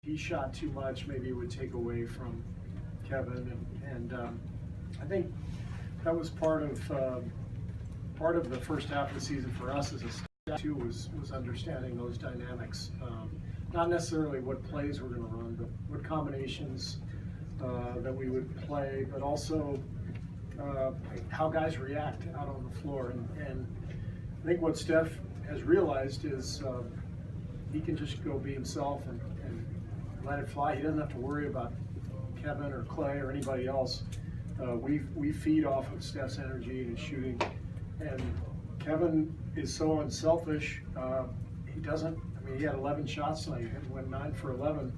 he shot too much, maybe it would take away from Kevin, and I think that was part of the first half of the season for us as a staff too, was understanding those dynamics. Not necessarily what plays we're going to run, but what combinations that we would play, but also how guys react out on the floor. And I think what Steph has realized is he can just go be himself and let it fly. He doesn't have to worry about Kevin or Clay or anybody else. We feed off of Steph's energy and his shooting. And Kevin is so unselfish. He doesn't. I mean, he had 11 shots tonight and went 9 for 11.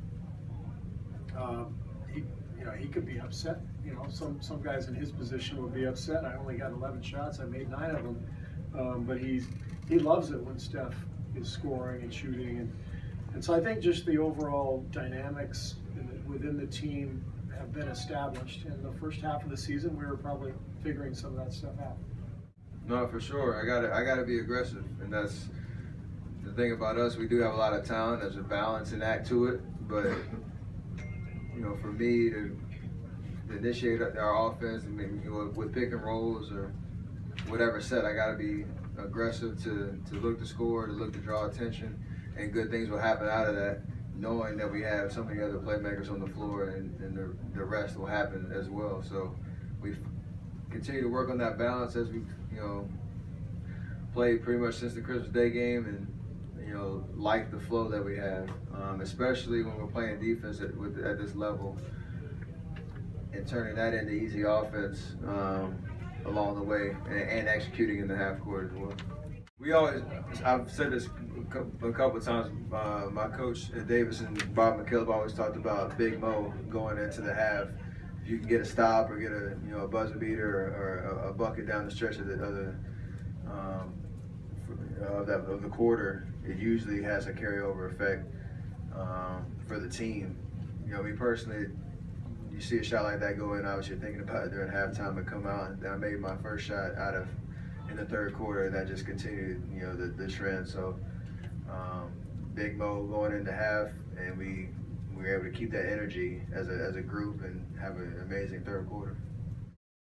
He could be upset. Some guys in his position would be upset. I only got 11 shots. I made 9 of them. But he loves it when Steph is scoring and shooting. And so I think just the overall dynamics within the team have been established. In the first half of the season, we were probably figuring some of that stuff out. No, for sure. I gotta be aggressive, and that's the thing about us. We do have a lot of talent. There's a balancing act to it, but for me to initiate our offense and maybe with pick and rolls or whatever set, I gotta be aggressive to look to score, to look to draw attention, and good things will happen out of that, knowing that we have so many other playmakers on the floor, and the rest will happen as well. So we continue to work on that balance as we've played pretty much since the Christmas Day game, and like the flow that we have, especially when we're playing defense at this level, and turning that into easy offense along the way, and executing in the half court as well. I've said this a couple of times, my coach at Davis and Bob McKillop always talked about Big Mo going into the half. If you can get a stop or get a buzzer beater or a bucket down the stretch of the quarter, it usually has a carryover effect for the team. Me personally, you see a shot like that go in, obviously you're thinking about it during halftime and come out, and I made my first shot in the third quarter, and that just continued the trend. So Big Mo going into half, and we were able to keep that energy as a group and have an amazing third quarter.